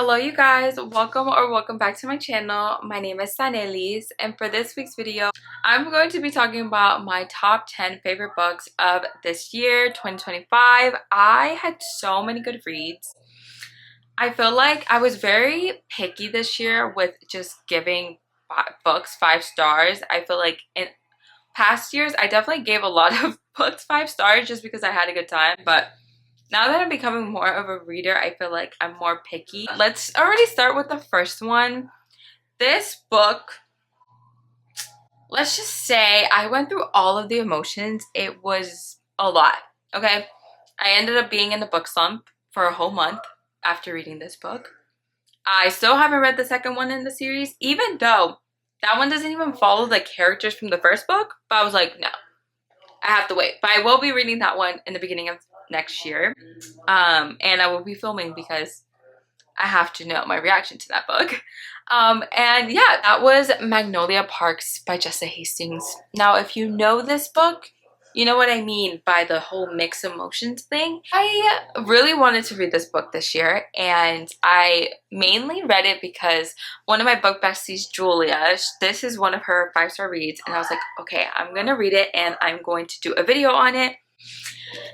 Hello you guys, welcome back to my channel. My name is Sanelis, and for this week's video I'm going to be talking about my top 10 favorite books of this year 2025. I had so many good reads. I feel like I was very picky this year with just giving books 5 stars. I feel like in past years I definitely gave a lot of books 5 stars just because I had a good time, but now that I'm becoming more of a reader, I feel like I'm more picky. Let's already start with the first one. This book, let's just say I went through all of the emotions. It was a lot, okay? I ended up being in the book slump for a whole month after reading this book. I still haven't read the second one in the series, even though that one doesn't even follow the characters from the first book. But I was like, no, I have to wait. But I will be reading that one in the beginning of next year. And I will be filming because I have to know my reaction to that book. And yeah, that was Magnolia Parks by Jessa Hastings. Now, if you know this book, you know what I mean by the whole mixed emotions thing. I really wanted to read this book this year, and I mainly read it because one of my book besties, Julia, this is one of her 5-star reads, and I was like, okay, I'm gonna read it and I'm going to do a video on it.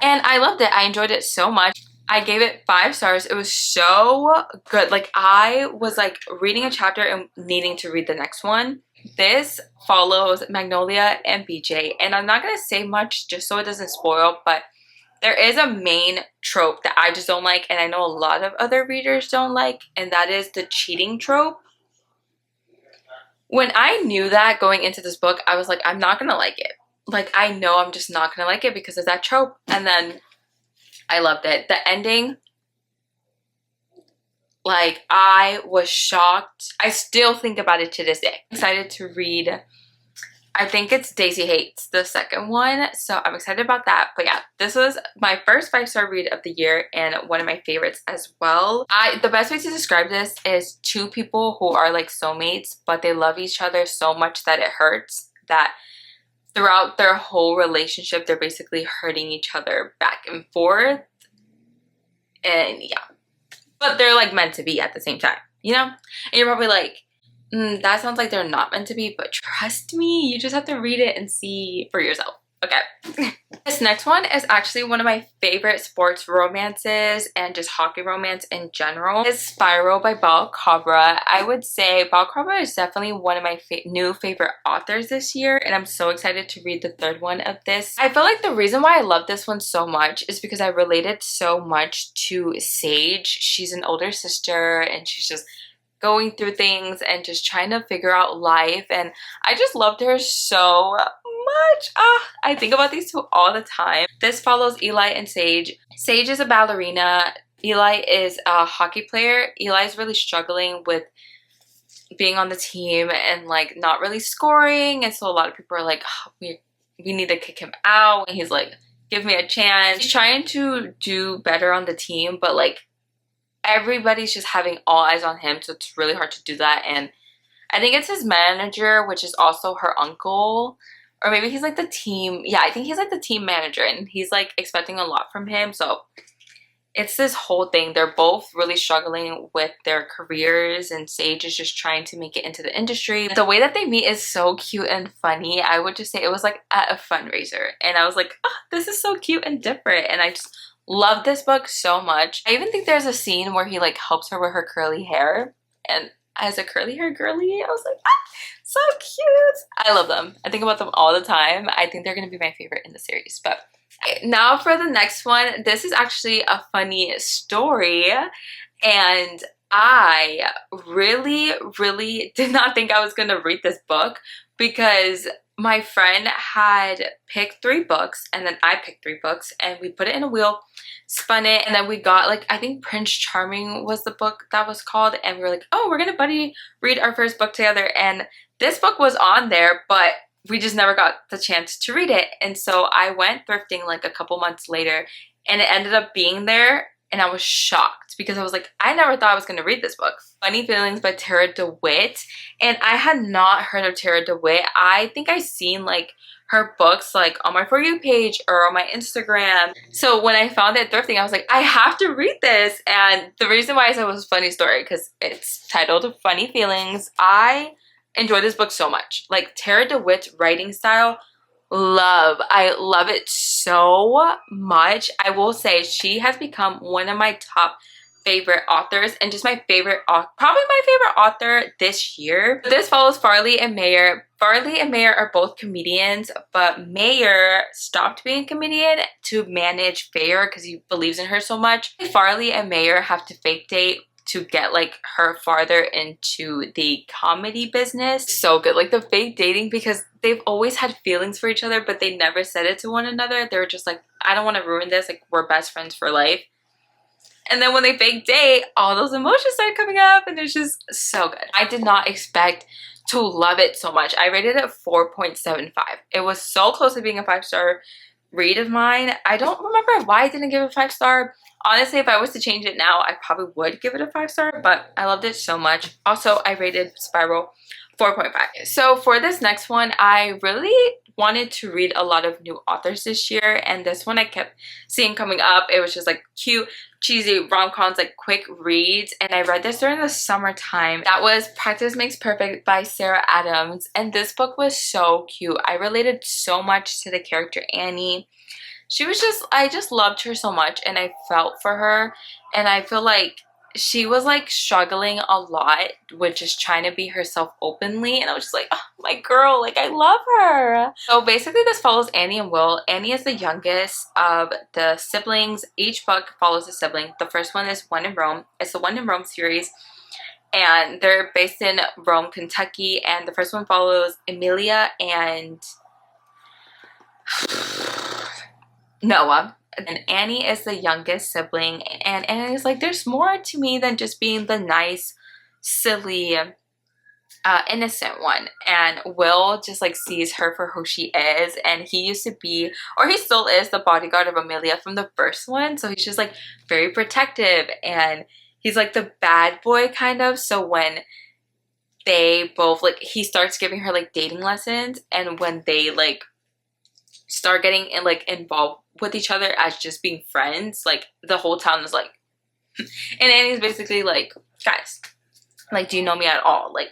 And I loved it. I enjoyed it so much. I gave it 5 stars. It was so good. Like, I was like reading a chapter and needing to read the next one. This follows Magnolia and BJ, and I'm not gonna say much just so it doesn't spoil, but there is a main trope that I just don't like, and I know a lot of other readers don't like, and that is the cheating trope. When I knew that going into this book, I was like, I'm not gonna like it. Like, I know I'm just not gonna like it because of that trope. And then I loved it. The ending, like, I was shocked. I still think about it to this day. I'm excited to read, I think it's Daisy Hates, the second one. So I'm excited about that. But yeah, this was my first 5-star read of the year and one of my favorites as well. The best way to describe this is two people who are like soulmates, but they love each other so much that it hurts, that throughout their whole relationship, they're basically hurting each other back and forth. And yeah, but they're like meant to be at the same time, you know? And you're probably like, that sounds like they're not meant to be, but trust me, you just have to read it and see for yourself. Okay. This next one is actually one of my favorite sports romances and just hockey romance in general. It's Spiral by Bal Cabra. I would say Bal Cabra is definitely one of my new favorite authors this year, and I'm so excited to read the third one of this. I feel like the reason why I love this one so much is because I related so much to Sage. She's an older sister, and she's just going through things and just trying to figure out life, and I just loved her so much. I think about these two all the time. This follows Eli and Sage. Sage is a ballerina. Eli is a hockey player. Eli's really struggling with being on the team and like not really scoring, and so a lot of people are like, oh, we need to kick him out, and he's like, give me a chance. He's trying to do better on the team, but like everybody's just having all eyes on him, so it's really hard to do that. And I think it's his manager, which is also her uncle, or maybe he's like the team, yeah, I think he's like the team manager, and he's like expecting a lot from him. So it's this whole thing. They're both really struggling with their careers, and Sage is just trying to make it into the industry. The way that they meet is so cute and funny. I would just say it was like at a fundraiser, and I was like, oh, this is so cute and different, and I just love this book so much. I even think there's a scene where he like helps her with her curly hair, and as a curly hair girly, I was like, so cute. I love them. I think about them all the time. I think they're gonna be my favorite in the series. But now for the next one. This is actually a funny story, and I really did not think I was gonna read this book because my friend had picked 3 books, and then I picked 3 books, and we put it in a wheel, spun it, and then we got, like, I think Prince Charming was the book that was called, and we were like, oh, we're gonna buddy read our first book together. And this book was on there, but we just never got the chance to read it. And so I went thrifting like a couple months later, and it ended up being there and I was shocked because I was like, I never thought I was going to read this book. Funny Feelings by Tara DeWitt. And I had not heard of Tara DeWitt. I think I seen like her books like on my For You page or on my Instagram. So when I found it thrifting, I was like, I have to read this. And the reason why I said it was a funny story, because it's titled Funny Feelings. I enjoyed this book so much. Like Tara DeWitt's writing style, I love it so much. I will say she has become one of my top favorite authors and just my favorite, probably my favorite author this year. This follows Farley and Mayer. Farley and Mayer are both comedians, but Mayer stopped being a comedian to manage Fair because he believes in her so much. Farley and Mayer have to fake date to get like her farther into the comedy business. So good, like the fake dating, because they've always had feelings for each other, but they never said it to one another. They were just like, I don't want to ruin this, like we're best friends for life. And then when they fake date, all those emotions start coming up and it's just so good. I did not expect to love it so much. I rated it 4.75. It was so close to being a 5-star read of mine. I don't remember why I didn't give it a 5-star. Honestly, if I was to change it now, I probably would give it a 5-star, but I loved it so much. Also, I rated Spiral 4.5. So for this next one, I really wanted to read a lot of new authors this year, and this one I kept seeing coming up. It was just like cute, cheesy rom-coms, like quick reads, and I read this during the summertime. That was Practice Makes Perfect by Sarah Adams, and this book was so cute. I related so much to the character Annie. She was just, I just loved her so much, and I felt for her, and I feel like she was like struggling a lot with just trying to be herself openly, and I was just like, oh, my girl, like I love her. So basically this follows Annie and Will. Annie is the youngest of the siblings. Each book follows a sibling. The first one is One in Rome. It's the One in Rome series, and they're based in Rome, Kentucky, and the first one follows Emilia and Noah. And Annie is the youngest sibling, and Annie's like, there's more to me than just being the nice, silly, innocent one. And Will just like sees her for who she is, and he used to be, or he still is, the bodyguard of Amelia from the first one. So he's just like very protective, and he's like the bad boy kind of. So when they both like, he starts giving her like dating lessons, and when they like start getting like involved with each other as just being friends, like the whole town is like and Annie's basically like, guys, like, do you know me at all? Like,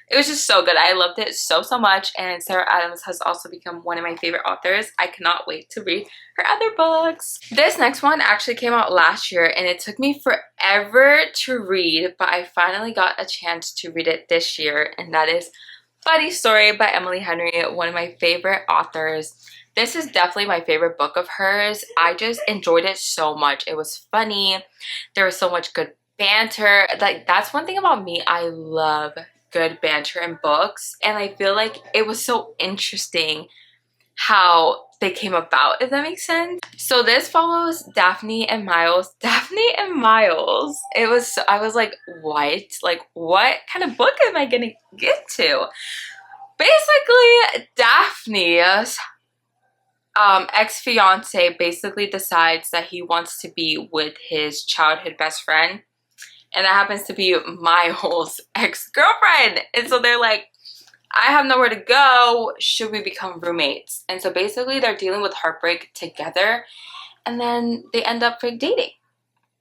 it was just so good. I loved it so much, and Sarah Adams has also become one of my favorite authors. I cannot wait to read her other books. This next one actually came out last year, and it took me forever to read, but I finally got a chance to read it this year, and that is Buddy Story by Emily Henry, one of my favorite authors. This is definitely my favorite book of hers. I just enjoyed it so much. It was funny. There was so much good banter. Like, that's one thing about me. I love good banter in books. And I feel like it was so interesting how they came about, if that makes sense. So this follows Daphne and Miles. Daphne and Miles. I was like, what? Like, what kind of book am I gonna get to? Basically, Daphne's ex-fiance basically decides that he wants to be with his childhood best friend, and that happens to be Miles' ex-girlfriend. And so they're like, I have nowhere to go, should we become roommates? And so basically they're dealing with heartbreak together, and then they end up fake dating.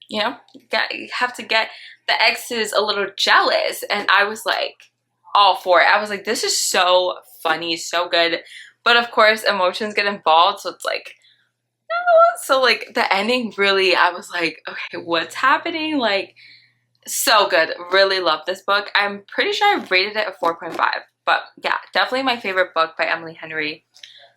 You know, you have to get the exes a little jealous, and I was like all for it. I was like, this is so funny, so good. But of course, emotions get involved, so it's like, no. So like the ending, really, I was like, okay, what's happening? Like, so good. Really love this book. I'm pretty sure I rated it a 4.5. But yeah, definitely my favorite book by Emily Henry.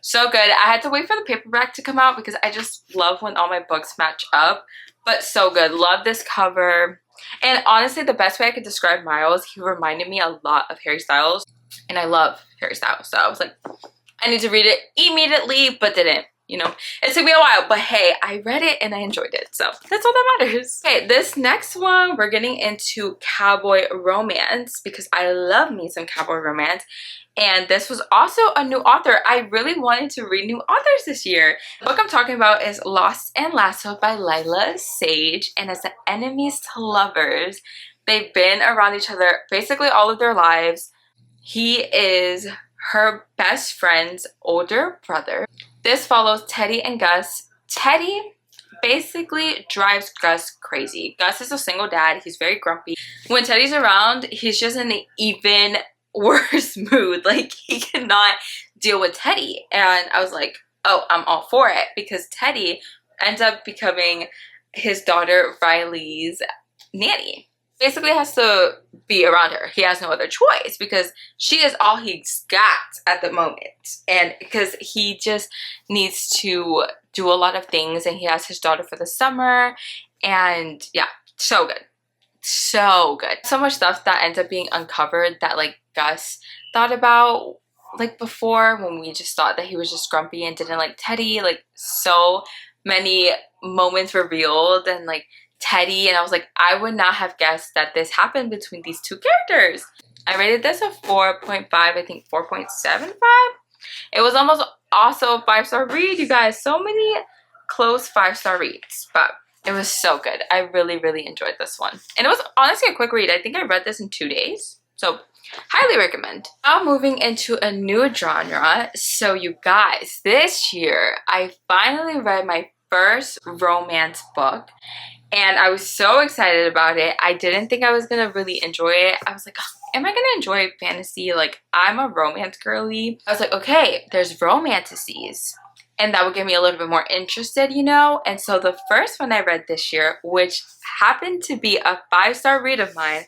So good. I had to wait for the paperback to come out because I just love when all my books match up. But so good. Love this cover. And honestly, the best way I could describe Miles, he reminded me a lot of Harry Styles. And I love Harry Styles. So I was like, I need to read it immediately, but didn't. you know, it took me a while, but hey, I read it and I enjoyed it, so that's all that matters. Okay, this next one, we're getting into cowboy romance because I love me some cowboy romance. And this was also a new author. I really wanted to read new authors this year. The book I'm talking about is Lost and Lassoed by Lilah Sage, and it's the enemies to lovers. They've been around each other basically all of their lives. He is her best friend's older brother. This follows Teddy and Gus. Teddy basically drives Gus crazy. Gus is a single dad. He's very grumpy. When Teddy's around, he's just in an even worse mood. Like, he cannot deal with Teddy. And I was like, oh, I'm all for it, because Teddy ends up becoming his daughter Riley's nanny. Basically has to be around her. He has no other choice because she is all he's got at the moment, and because he just needs to do a lot of things, and he has his daughter for the summer. And yeah, so good, so good. So much stuff that ends up being uncovered that like Gus thought about like before, when we just thought that he was just grumpy and didn't like Teddy. Like, so many moments revealed, and like Teddy, and I was like, I would not have guessed that this happened between these two characters. I rated this a 4.5, I think 4.75. It was almost also a 5-star read, you guys. So many close 5-star reads, but it was so good. I really, really enjoyed this one. And it was honestly a quick read. I think I read this in 2 days, so highly recommend. Now moving into a new genre. So you guys, this year I finally read my first romance book, and I was so excited about it. I didn't think I was gonna really enjoy it. I was like, oh, am I gonna enjoy fantasy? Like, I'm a romance girly. I was like, okay, there's romanticities, and that would get me a little bit more interested, you know? And so the first one I read this year, which happened to be a 5-star read of mine,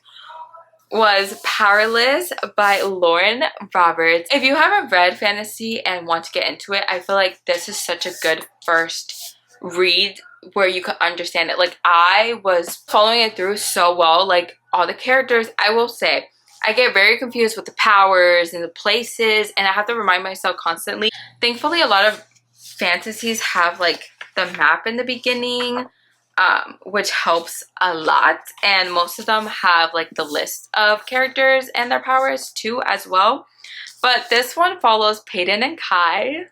was Powerless by Lauren Roberts. If you haven't read fantasy and want to get into it, I feel like this is such a good first read where you could understand it. Like, I was following it through so well. Like, all the characters, I will say, I get very confused with the powers and the places, and I have to remind myself constantly. Thankfully, a lot of fantasies have like the map in the beginning, which helps a lot, and most of them have like the list of characters and their powers too as well. But this one follows Peyton and Kai.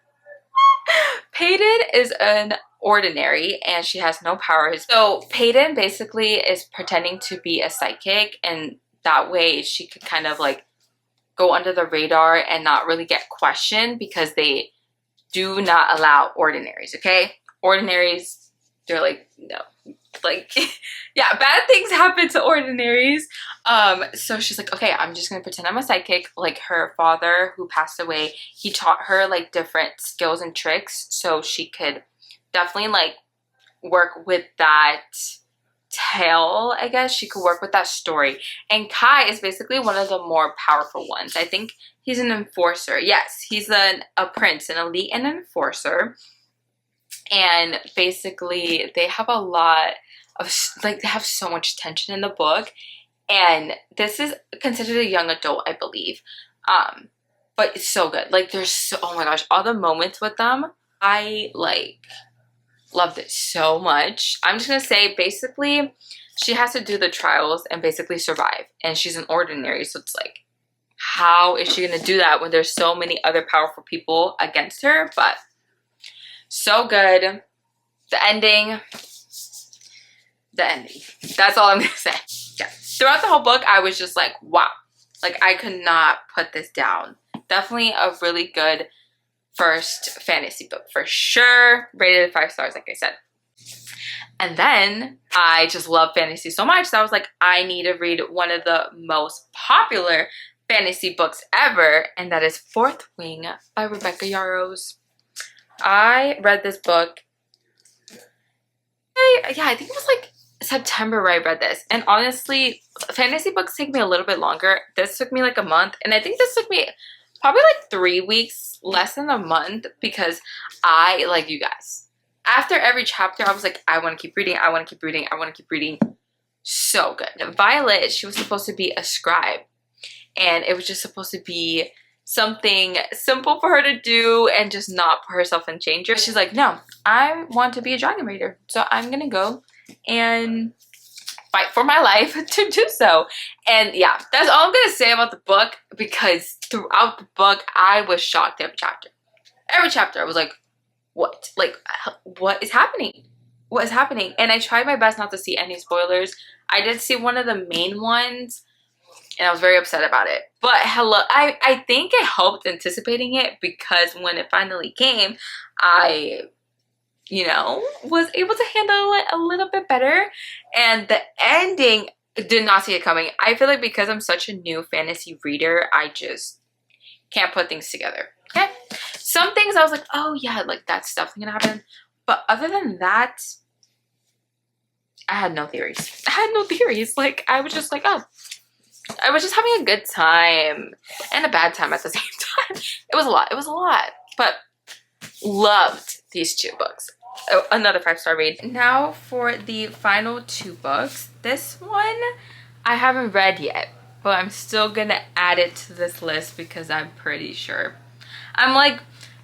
Peyton is an ordinary and she has no powers. So Peyton basically is pretending to be a psychic, and that way she could kind of like go under the radar and not really get questioned, because they do not allow ordinaries, okay? Ordinaries, they're like, no. Like, yeah, bad things happen to ordinaries. So she's like, okay, I'm just gonna pretend I'm a psychic. Like, her father, who passed away, he taught her like different skills and tricks, so she could definitely like work with that tale, I guess. She could work with that story. And Kai is basically one of the more powerful ones. I think he's an enforcer. Yes, he's a prince, an elite and an enforcer. And basically they have a lot of like, they have so much tension in the book, and this is considered a young adult, I believe, but it's so good. Like, there's so, oh my gosh, all the moments with them, I like loved it so much. I'm just gonna say, basically she has to do the trials and basically survive, and she's an ordinary, so it's like, how is she gonna do that when there's so many other powerful people against her? But so good. The ending, that's all I'm gonna say. Yeah, throughout the whole book I was just like, wow, like I could not put this down. Definitely a really good first fantasy book for sure. Rated 5 stars, like I said. And then I just love fantasy so much, so I was like, I need to read one of the most popular fantasy books ever, and that is Fourth Wing by Rebecca Yarros. I read this book, yeah, I think it was like September where I read this. And honestly, fantasy books take me a little bit longer. This took me like a month, and I think this took me probably like 3 weeks, less than a month, because I, like you guys, after every chapter I was like, I want to keep reading, I want to keep reading, I want to keep reading. So good. Violet, she was supposed to be a scribe, and it was just supposed to be something simple for her to do and just not put herself in danger. She's like, no, I want to be a dragon raider, so I'm gonna go and fight for my life to do so. And yeah, that's all I'm gonna say about the book, because throughout the book I was shocked every chapter. Every chapter I was like, what? Like, what is happening? What is happening? And I tried my best not to see any spoilers. I did see one of the main ones and I was very upset about it. But hello, I think it helped anticipating it, because when it finally came, I, you know, was able to handle it a little bit better. And the ending, did not see it coming. I feel like because I'm such a new fantasy reader, I just can't put things together. Okay? Some things I was like, oh yeah, like that's definitely gonna happen. But other than that, I had no theories. I had no theories. Like, I was just like, oh, I was just having a good time and a bad time at the same time. It was a lot. It was a lot. But loved these 2 books. Oh, another 5-star read. Now for the final 2 books. This one I haven't read yet, but I'm still gonna add it to this list because I'm pretty sure. I'm like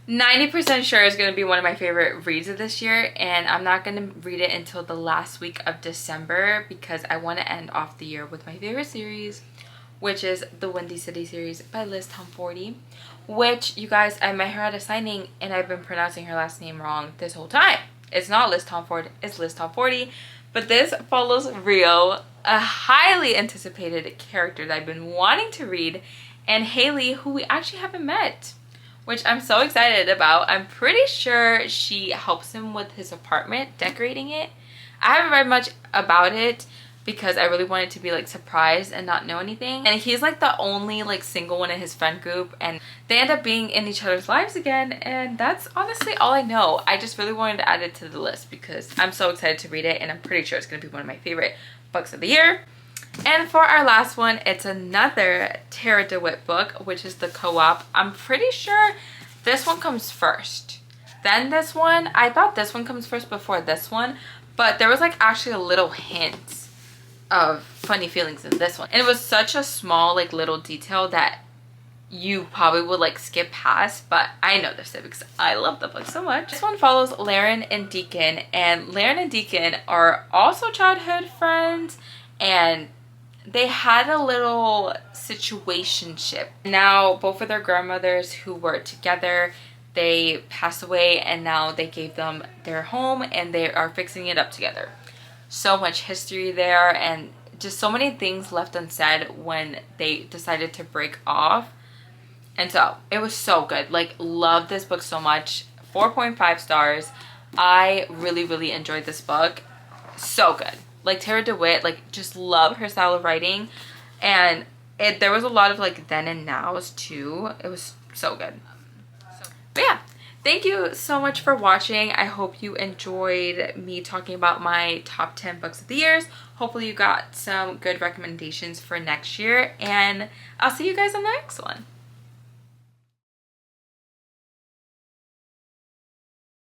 90% sure it's gonna be one of my favorite reads of this year, and I'm not gonna read it until the last week of December because I want to end off the year with my favorite series, which is the Windy City series by Liz Tomforty, which, you guys, I met her at a signing and I've been pronouncing her last name wrong this whole time. It's not Liz Tomford, it's Liz Tomforty. But this follows Rio, a highly anticipated character that I've been wanting to read, and Haley, who we actually haven't met, which I'm so excited about. I'm pretty sure she helps him with his apartment, decorating it. I haven't read much about it because I really wanted to be like surprised and not know anything. And he's like the only like single one in his friend group, and they end up being in each other's lives again, and that's honestly all I know. I just really wanted to add it to the list because I'm so excited to read it, and I'm pretty sure it's going to be one of my favorite books of the year. And for our last one, it's another Tara DeWitt book, which is The Co-op. I'm pretty sure this one comes first, then this one. I thought this one comes first before this one, but there was like actually a little hint of funny feelings in this one, and it was such a small like little detail that you probably would like skip past, but I noticed it because I love the book so much. This one follows Laren and Deacon, and Laren and Deacon are also childhood friends, and they had a little situationship. Now both of their grandmothers who were together, they passed away, and now they gave them their home and they are fixing it up together. So much history there, and just so many things left unsaid when they decided to break off. And so it was so good. Like, love this book so much. 4.5 stars. I really enjoyed this book. So good. Like, Tara DeWitt, like, just love her style of writing, and there was a lot of like then and nows too. It was so good. But yeah, thank you so much for watching. I hope you enjoyed me talking about my top 10 books of the years. Hopefully you got some good recommendations for next year, and I'll see you guys on the next one.